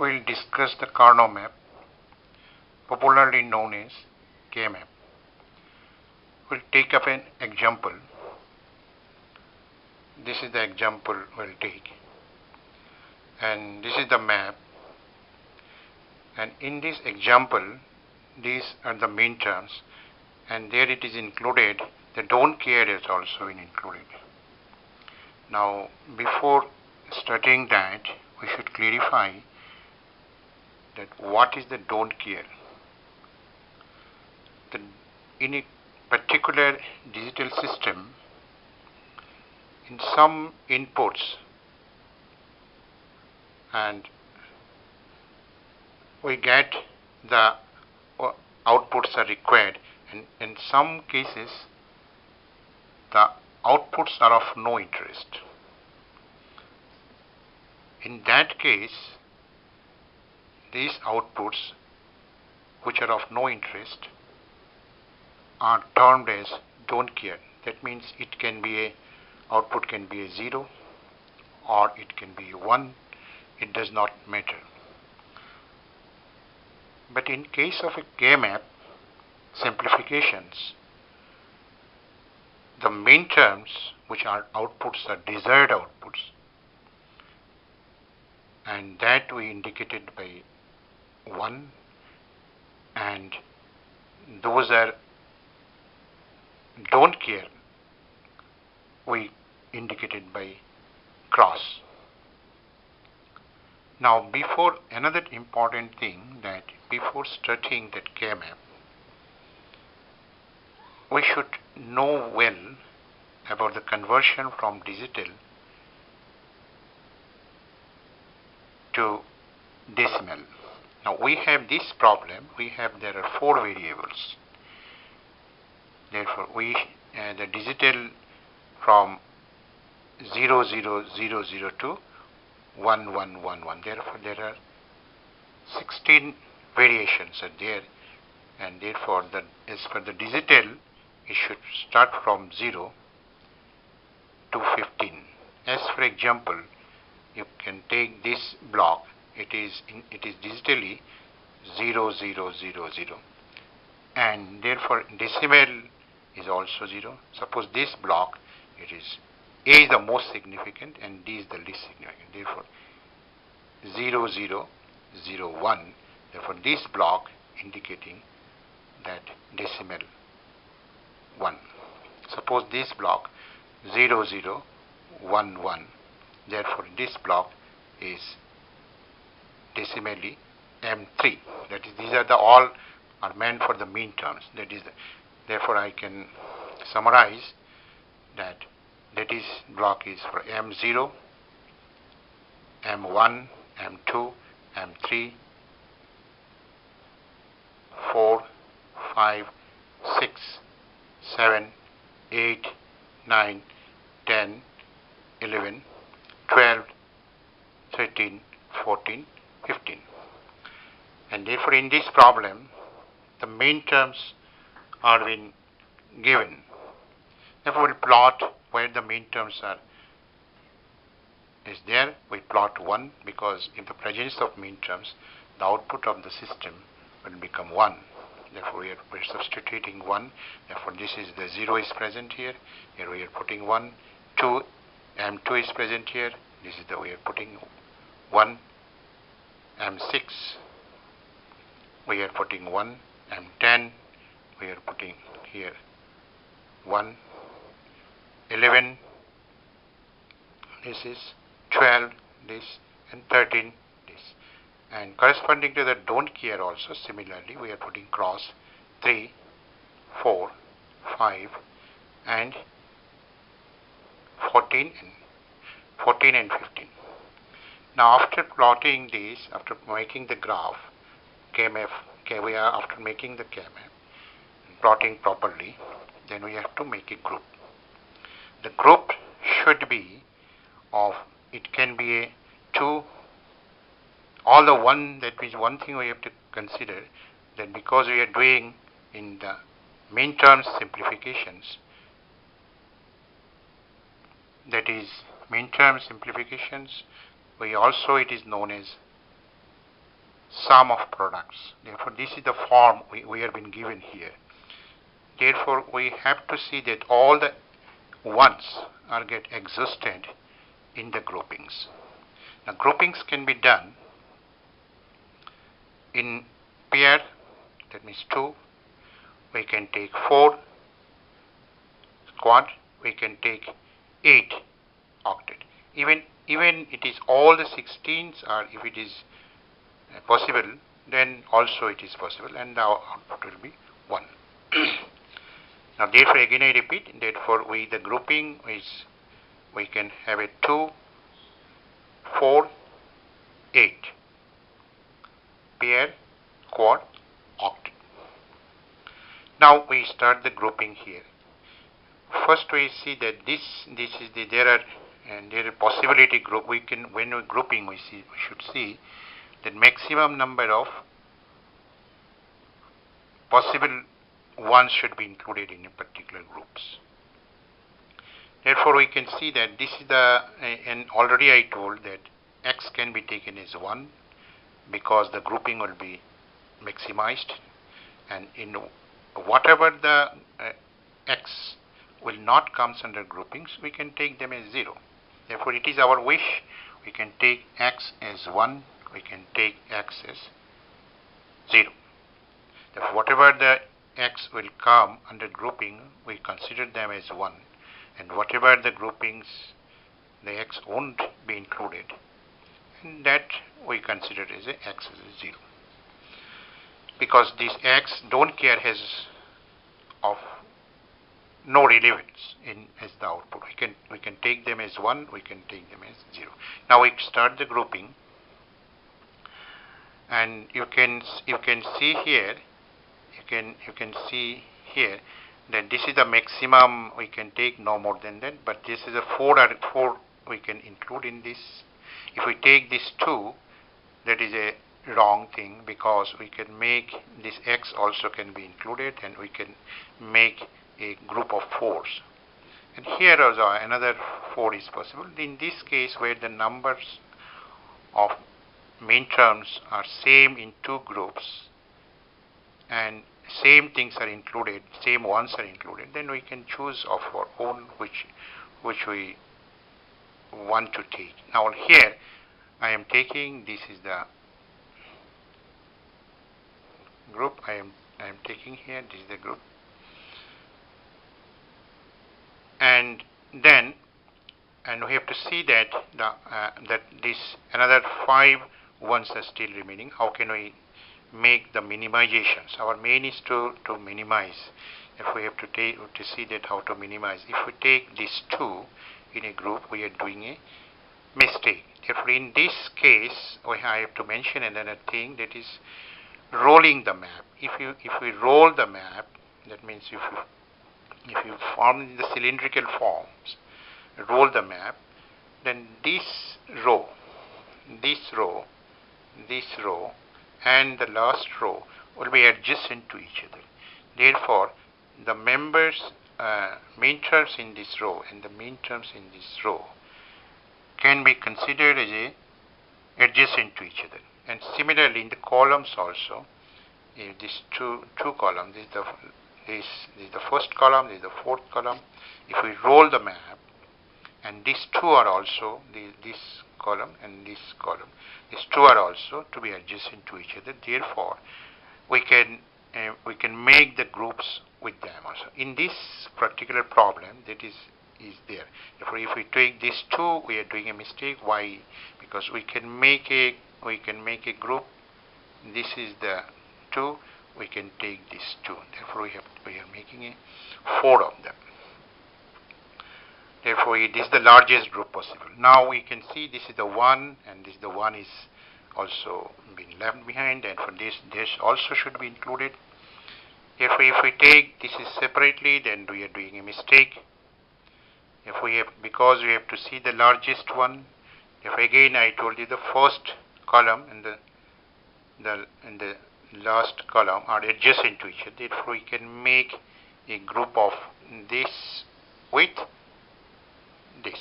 we'll discuss the Karnaugh map, popularly known as KMap. We'll take up an example. This is the example we'll take. And this is the map. And in this example, these are the main terms. And there it is included. The don't care is also included. Now, before studying that, we should clarify that what is the don't care. In a particular digital system, in some inputs, and we get the outputs are required, and in some cases the outputs are of no interest. In that case, these outputs which are of no interest are termed as don't care. That means it can be a output can be a 0 or it can be a 1. It does not matter. But in case of a KMap simplifications, the main terms which are outputs are desired outputs, and that we indicated by 1, and those are don't care we indicated by cross. Now, before another important thing, that before studying that KMap, we should know well about the conversion from digital to decimal. Now we have this problem. There are 4 variables. Therefore, the digital from 00000 to 1111. Therefore, there are 16 variations are there, and therefore, as for the digital, it should start from 0 to 15. As for example, you can take this block. It is digitally 0000, and therefore decimal is also 0. Suppose this block, it is A is the most significant and D is the least significant. Therefore 0001. Therefore this block indicating that decimal 1. Suppose this block 0011. Therefore this block is decimally M3. That is, these are the all are meant for the mean terms. Therefore I can summarize that is block is for M0, M1, M2, M3, 4, 5, 6, 7, 8, 9, 10, 11, 12, 13, 14, 15. And therefore in this problem, the main terms are being given. Therefore we'll plot where the main terms is there. We plot 1, because in the presence of main terms, the output of the system will become 1. Therefore we're substituting 1. Therefore this is the 0 is present here. Here we are putting 1. 2, M2 is present here. This is we are putting 1. M6 we are putting 1. M10 we are putting here 1. 11 this is 12 this, and 13 this. And corresponding to the don't care also, similarly we are putting cross 3, 4, 5 and 14 and 15. Now after plotting these, after making the graph, after making the KMap, plotting properly, then we have to make a group. The group should be of, it can be a 2, all the one, that is one thing we have to consider, that because we are doing in the main terms simplifications, that is main term simplifications, we also, it is known as sum of products. Therefore, this is the form we have been given here. Therefore, we have to see that all the ones are get exhausted in the groupings. Now, groupings can be done in pair, that means 2. We can take 4 quad, we can take 8 octet. Even it is all the 16s, or if it is possible, then also it is possible, and the output will be 1. Now, therefore, again I repeat, therefore the grouping is, we can have a 2, 4, 8 pair, quad, octet. Now we start the grouping here. First we see that this is the, there are possibility group. We can, when we grouping, we should see that maximum number of possible ones should be included in a particular groups. Therefore, we can see that this is the, and already I told that x can be taken as 1 because the grouping will be maximized, and in whatever the x will not comes under groupings, we can take them as 0. Therefore, it is our wish, we can take x as 1, we can take x as 0. Therefore, whatever the x will come under grouping, we consider them as 1, and whatever the groupings, the x won't be included, and that we consider as a x as a 0. Because this x don't care, has of no relevance in as the output. We can take them as 1, we can take them as 0. Now we start the grouping, and you can see here, you can see here that this is the maximum we can take, no more than that, but this is a 4 we can include in this. If we take this 2, that is a wrong thing, because we can make this x also can be included, and we can make a group of 4s. And here also another 4 is possible. In this case, where the numbers of main terms are same in 2 groups, and same things are included, same ones are included, then we can choose of our own which we want to take. Now here I am taking, this is the group I am taking here, this is the group, and then we have to see that that this another 5 ones are still remaining. How can we make the minimizations? Our main is to minimize. If we have to see that how to minimize. If we take these 2 in a group, we are doing a mistake. Therefore, in this case, I have to mention another thing, that is rolling the map. If we roll the map, that means if you form the cylindrical forms, roll the map, then this row, and the last row will be adjacent to each other. Therefore, the members, main terms in this row and the main terms in this row can be considered as a adjacent to each other. And similarly, in the columns also, if these two columns, this is the first column, this is the fourth column. If we roll the map, and these 2 are also, this column and this column, these 2 are also to be adjacent to each other. Therefore, we can make the groups with them also. In this particular problem, that is there. Therefore, if we take these 2, we are doing a mistake. Why? Because we can make a group. This is the 2. We can take these 2. Therefore, we are making a 4 of them. Therefore, it is the largest group possible. Now we can see this is the 1, and this the 1 is also being left behind, and for this also should be included. Therefore, if we take this is separately, then we are doing a mistake. If we have, because we have to see the largest one. If again I told you the first column and the last column are adjacent to each other, therefore we can make a group of this with this.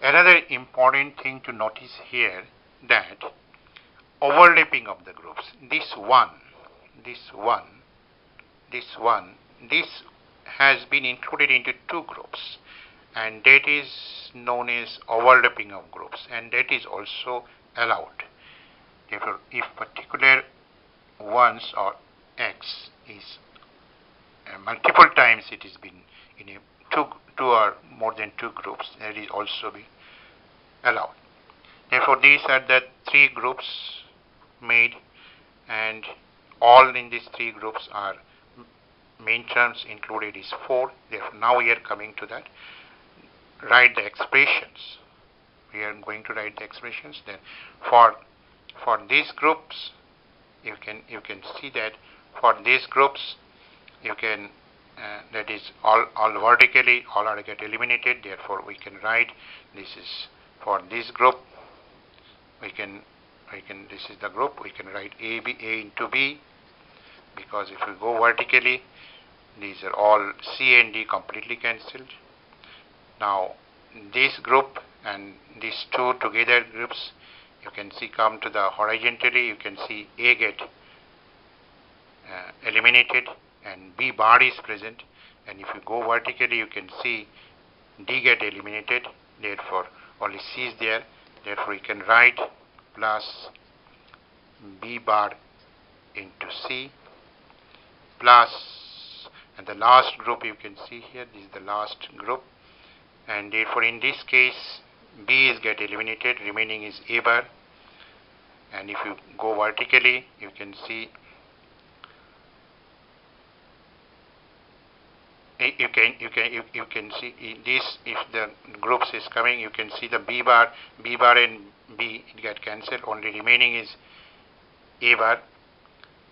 Another important thing to notice here, that overlapping of the groups. This one, this has been included into two groups, and that is known as overlapping of groups, and that is also allowed. Therefore, if particular ones or X is multiple times it has been in a two or more than two groups, that is also be allowed. Therefore, these are the three groups made, and all in these three groups are main terms included is 4. Therefore, now we are coming to that. Write the expressions. We are going to write the expressions. Then, for these groups, you can see that for these groups, you can that is all vertically, all are get eliminated. Therefore, we can write this is for this group. We can this is the group. We can write A into B, because if we go vertically, these are all C and D completely cancelled. Now this group and these two together groups, you can see come to the horizontally. You can see A get eliminated and B bar is present, and if you go vertically, you can see D get eliminated. Therefore, only C is there. Therefore, you can write plus B bar into C plus, and the last group you can see here, this is the last group, and therefore in this case B is get eliminated, remaining is A bar, and if you go vertically, you can see you can see this. If the groups is coming, you can see the B bar and B it get cancelled, only remaining is A bar,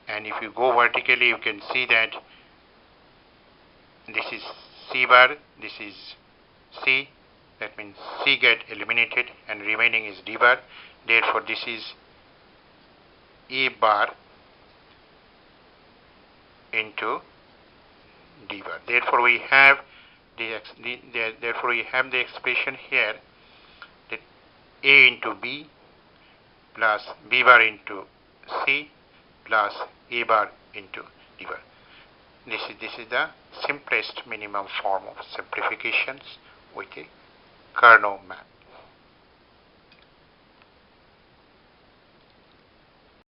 and if you go vertically, you can see that this is C bar, this is C, that means C get eliminated and remaining is D bar. Therefore, this is A bar into D bar. Therefore, we have therefore we have the expression here that A into B plus B bar into C plus A bar into D bar. This is the simplest minimum form of simplifications with a Karnaugh map.